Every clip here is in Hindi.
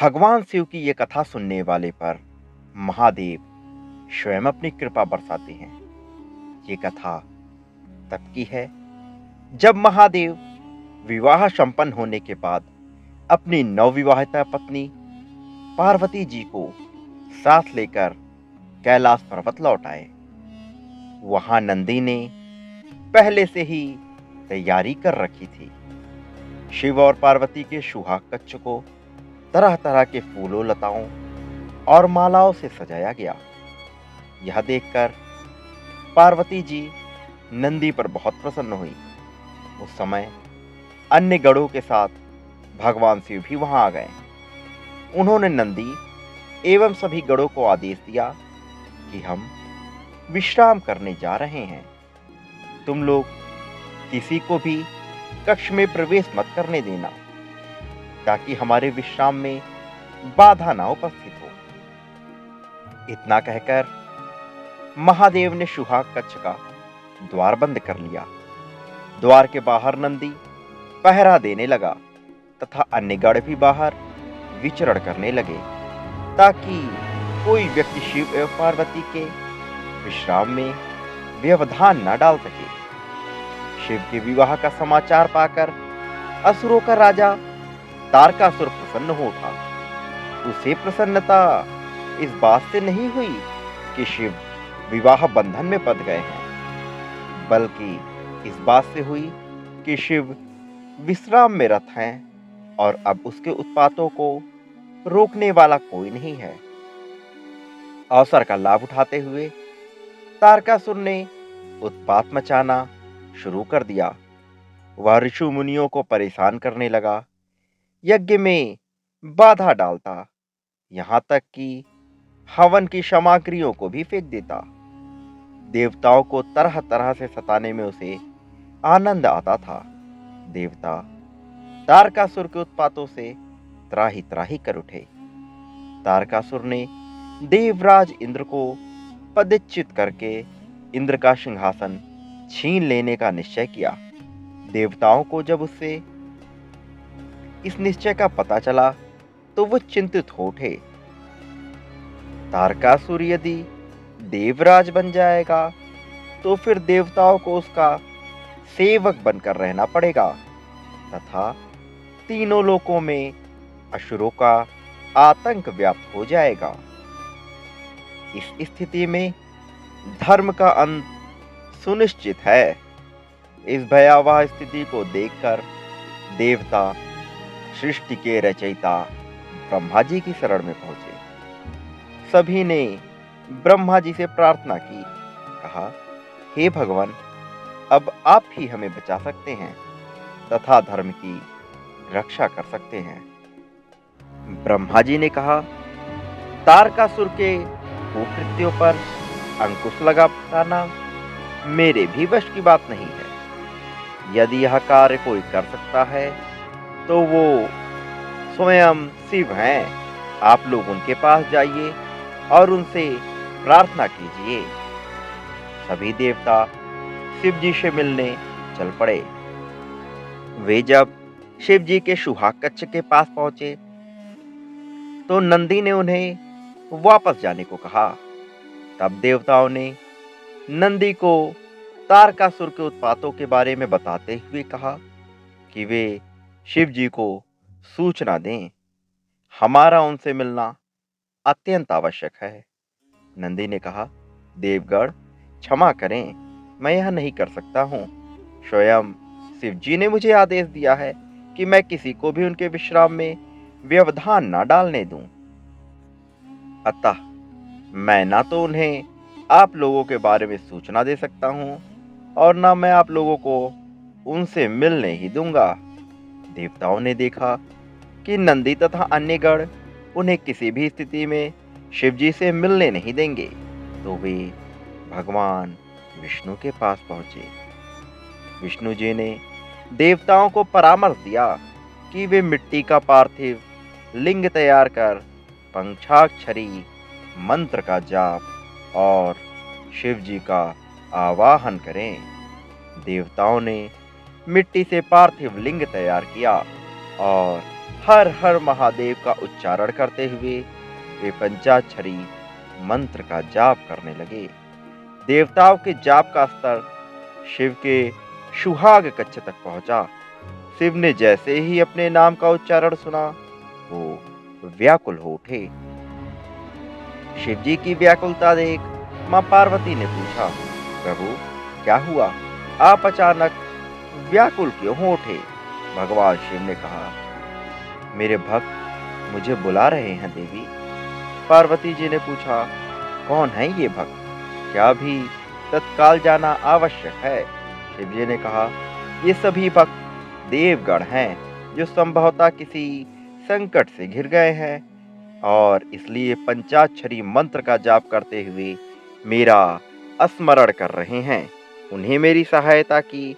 भगवान शिव की ये कथा सुनने वाले पर महादेव स्वयं अपनी कृपा बरसाते हैं। ये कथा तब की है जब महादेव विवाह संपन्न होने के बाद अपनी नवविवाहिता पत्नी पार्वती जी को साथ लेकर कैलाश पर्वत लौट आए। वहां नंदी ने पहले से ही तैयारी कर रखी थी। शिव और पार्वती के सुहाग कक्ष को तरह तरह के फूलों, लताओं और मालाओं से सजाया गया। यह देखकर पार्वती जी नंदी पर बहुत प्रसन्न हुई। उस समय अन्य गणों के साथ भगवान शिव भी वहां आ गए। उन्होंने नंदी एवं सभी गणों को आदेश दिया कि हम विश्राम करने जा रहे हैं। तुम लोग किसी को भी कक्ष में प्रवेश मत करने देना, ताकि हमारे विश्राम में बाधा ना उपस्थित हो। इतना कहकर महादेव ने सुहाग कक्ष का द्वार बंद कर लिया। द्वार के बाहर नंदी पहरा देने लगा तथा अन्य गण भी बाहर विचरण करने लगे, ताकि कोई व्यक्ति शिव एवं पार्वती के विश्राम में व्यवधान न डाल सके। शिव के विवाह का समाचार पाकर असुरों का राजा तारकासुर प्रसन्न हो उठा। उसे प्रसन्नता इस बात से नहीं हुई कि शिव विवाह बंधन में बंध गए हैं, बल्कि इस बात से हुई कि शिव विश्राम में रत हैं और अब उसके उत्पातों को रोकने वाला कोई नहीं है। अवसर का लाभ उठाते हुए तारकासुर ने उत्पात मचाना शुरू कर दिया। वह ऋषि मुनियों को परेशान करने लगा, यज्ञ में बाधा डालता, यहां तक कि हवन की सामग्रियों को भी फेंक देता। देवताओं को तरह तरह से सताने में उसे आनंद आता था। देवता तारकासुर के उत्पातों से त्राही त्राही कर उठे। तारकासुर ने देवराज इंद्र को पदच्युत करके इंद्र का सिंहासन छीन लेने का निश्चय किया। देवताओं को जब उससे इस निश्चय का पता चला तो वो चिंतित हो उठे। तारकासुर यदि देवराज बन जाएगा तो फिर देवताओं को उसका सेवक बनकर रहना पड़ेगा तथा तीनों लोकों में असुरों का आतंक व्याप्त हो जाएगा। इस स्थिति में धर्म का अंत सुनिश्चित है। इस भयावह स्थिति को देखकर देवता सृष्टि के रचयिता ब्रह्मा जी की शरण में पहुंचे। सभी ने ब्रह्मा जी से प्रार्थना की, कहा, हे भगवान, अब आप ही हमें बचा सकते हैं तथा धर्म की रक्षा कर सकते हैं। ब्रह्मा जी ने कहा, तारकासुर के कुकृत्यों पर अंकुश लगा पाना मेरे भी वश की बात नहीं है। यदि यह कार्य कोई कर सकता है तो वो स्वयं शिव हैं। आप लोग उनके पास जाइए और उनसे प्रार्थना कीजिए। सभी देवता शिव जी से मिलने चल पड़े। वे जब शिव जी के सुहाग कक्ष के पास पहुंचे तो नंदी ने उन्हें वापस जाने को कहा। तब देवताओं ने नंदी को तारकासुर के उत्पातों के बारे में बताते हुए कहा कि वे शिव जी को सूचना दें। हमारा उनसे मिलना अत्यंत आवश्यक है। नंदी ने कहा, देवगण क्षमा करें, मैं यह नहीं कर सकता हूं। स्वयं शिव जी ने मुझे आदेश दिया है कि मैं किसी को भी उनके विश्राम में व्यवधान न डालने दूं। अतः मैं ना तो उन्हें आप लोगों के बारे में सूचना दे सकता हूं और ना मैं आप लोगों को उनसे मिलने ही दूंगा। देवताओं ने देखा कि नंदी तथा अन्य गण उन्हें किसी भी स्थिति में शिव जी से मिलने नहीं देंगे, तो वे भगवान विष्णु के पास पहुंचे। विष्णु जी ने देवताओं को परामर्श दिया कि वे मिट्टी का पार्थिव लिंग तैयार कर पंचाक्षरी मंत्र का जाप और शिव जी का आवाहन करें। देवताओं ने मिट्टी से पार्थिव लिंग तैयार किया और हर हर महादेव का उच्चारण करते हुए वे पंचाक्षरी मंत्र का जाप करने लगे। देवताओं के जाप का स्तर शिव के सुहाग कक्ष तक पहुंचा। शिव ने जैसे ही अपने नाम का उच्चारण सुना, वो व्याकुल हो उठे। शिव जी की व्याकुलता देख मां पार्वती ने पूछा, प्रभु क्या हुआ? आप अचानक व्याकुल क्यों हो उठे? भगवान शिव ने कहा, मेरे भक्त मुझे बुला रहे हैं देवी। पार्वती जी ने पूछा, कौन है ये भक्त? क्या भी तत्काल जाना आवश्यक है? शिव जी ने कहा, ये सभी भक्त देवगण हैं जो संभवतः किसी संकट से घिर गए हैं और इसलिए पंचाक्षरी मंत्र का जाप करते हुए मेरा स्मरण कर रहे हैं। उन्हें मेरी सहायता की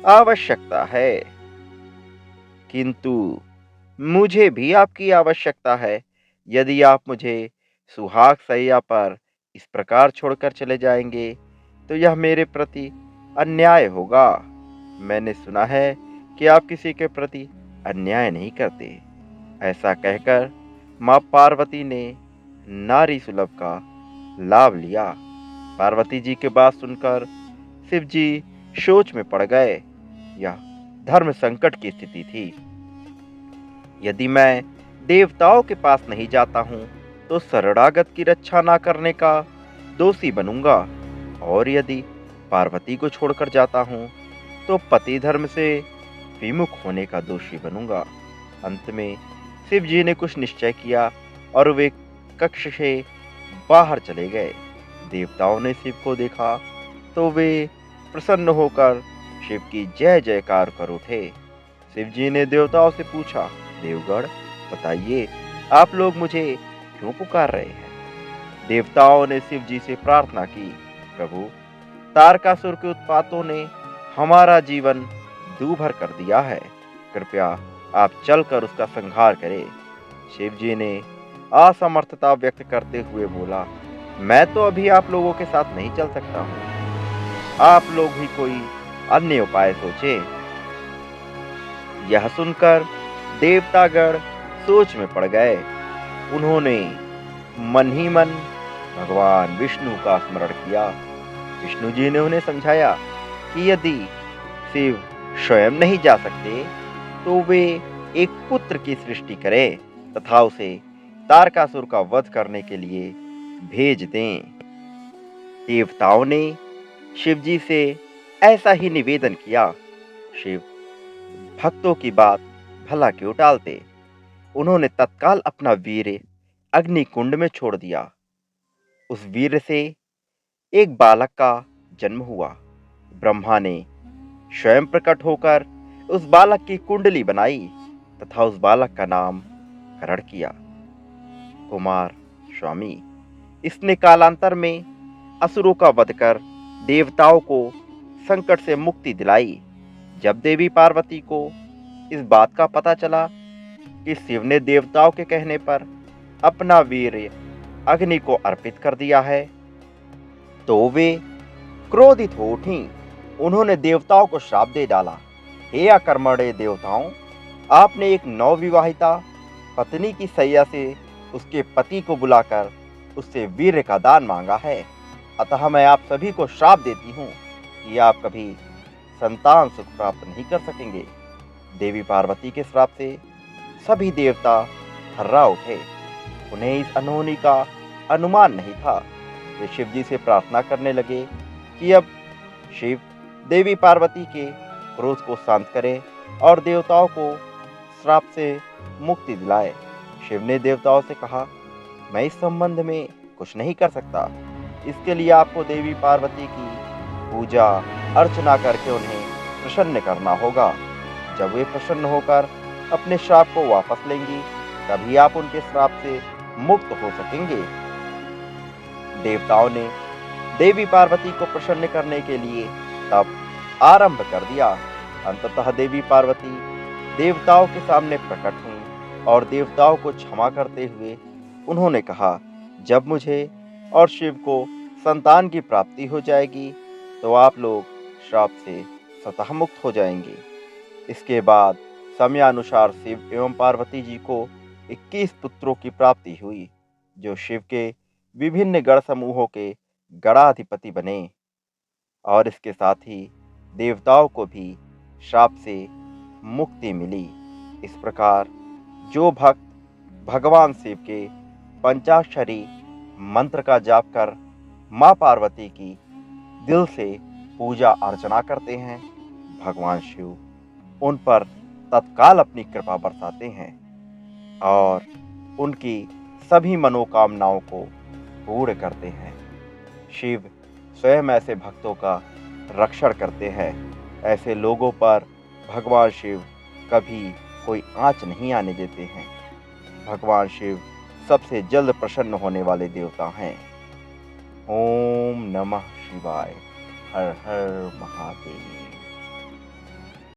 आवश्यकता है, किंतु मुझे भी आपकी आवश्यकता है। यदि आप मुझे सुहाग सैया पर इस प्रकार छोड़कर चले जाएंगे, तो यह मेरे प्रति अन्याय होगा। मैंने सुना है कि आप किसी के प्रति अन्याय नहीं करते। ऐसा कहकर मां पार्वती ने नारी सुलभ का लाभ लिया। पार्वती जी की बात सुनकर शिव जी सोच में पड़ गए। यह धर्म संकट की स्थिति थी। यदि मैं देवताओं के पास नहीं जाता हूं, तो शरणागत की रक्षा ना करने का दोषी बनूंगा, और यदि पार्वती को छोड़कर जाता हूं, तो पति धर्म से विमुख होने का दोषी बनूंगा। अंत में शिव जी ने कुछ निश्चय किया और वे कक्ष से बाहर चले गए। देवताओं ने शिव को देखा तो वे प्रसन्न होकर शिव की जय जयकार कर उठे। शिव जी ने देवताओं से पूछा, देवगण बताइए, आप लोग मुझे क्यों पुकार रहे हैं? देवताओं ने शिव जी से प्रार्थना की, प्रभु तारकासुर के उत्पातों ने हमारा जीवन दूभर कर दिया है। कृपया आप चलकर उसका संहार करें। शिव जी ने असमर्थता व्यक्त करते हुए बोला, मैं तो अभी आप लोगों के साथ नहीं चल सकता हूं। आप लोग ही कोई अन्य उपाय सोचें। यह सुनकर देवतागण सोच में पड़ गए। उन्होंने मन ही मन भगवान विष्णु का स्मरण किया। विष्णु जी ने उन्हें समझाया कि यदि शिव स्वयं नहीं जा सकते, तो वे एक पुत्र की सृष्टि करें तथा उसे तारकासुर का वध करने के लिए भेज दें। देवताओं ने शिव जी से ऐसा ही निवेदन किया। शिव भक्तों की बात भला क्यों टालते? उन्होंने तत्काल अपना वीर्य अग्नि कुंड में छोड़ दिया। उस वीर्य से एक बालक का जन्म हुआ। ब्रह्मा ने स्वयं प्रकट होकर उस बालक की कुंडली बनाई तथा उस बालक का नाम करण किया, कुमार स्वामी। इसने कालांतर में असुरों का वध कर देवताओं को संकट से मुक्ति दिलाई। जब देवी पार्वती को इस बात का पता चला कि शिव ने देवताओं के कहने पर अपना वीर्य अग्नि को अर्पित कर दिया है, तो वे क्रोधित हो उठी। उन्होंने देवताओं को श्राप दे डाला, हे अकर्मण्य देवताओं, आपने एक नवविवाहिता पत्नी की सैया से उसके पति को बुलाकर उससे वीर्य का दान मांगा है। अतः मैं आप सभी को श्राप देती हूँ कि आप कभी संतान सुख प्राप्त नहीं कर सकेंगे। देवी पार्वती के श्राप से सभी देवता थर्रा उठे। उन्हें इस अनहोनी का अनुमान नहीं था। वे शिव जी से प्रार्थना करने लगे कि अब शिव देवी पार्वती के क्रोध को शांत करे और देवताओं को श्राप से मुक्ति दिलाए। शिव ने देवताओं से कहा, मैं इस संबंध में कुछ नहीं कर सकता। इसके लिए आपको देवी पार्वती की पूजा अर्चना करके उन्हें प्रसन्न करना होगा। जब वे प्रसन्न होकर अपने श्राप को वापस लेंगी, तभी आप उनके श्राप से मुक्त हो सकेंगे। देवताओं ने देवी पार्वती को प्रसन्न करने के लिए तप आरंभ कर दिया। अंततः देवी पार्वती देवताओं के सामने प्रकट हुई और देवताओं को क्षमा करते हुए उन्होंने कहा, जब मुझे और शिव को संतान की प्राप्ति हो जाएगी, तो आप लोग श्राप से स्वतः मुक्त हो जाएंगे। इसके बाद समयानुसार शिव एवं पार्वती जी को 21 पुत्रों की प्राप्ति हुई, जो शिव के विभिन्न गण समूहों के गणाधिपति बने। और इसके साथ ही देवताओं को भी श्राप से मुक्ति मिली। इस प्रकार जो भक्त भगवान शिव के पंचाक्षरी मंत्र का जाप कर मां पार्वती की दिल से पूजा अर्चना करते हैं, भगवान शिव उन पर तत्काल अपनी कृपा बरसाते हैं और उनकी सभी मनोकामनाओं को पूर्ण करते हैं। शिव स्वयं ऐसे भक्तों का रक्षण करते हैं। ऐसे लोगों पर भगवान शिव कभी कोई आँच नहीं आने देते हैं। भगवान शिव सबसे जल्द प्रसन्न होने वाले देवता हैं। ओम नमः शिवाय। हर हर महादेव।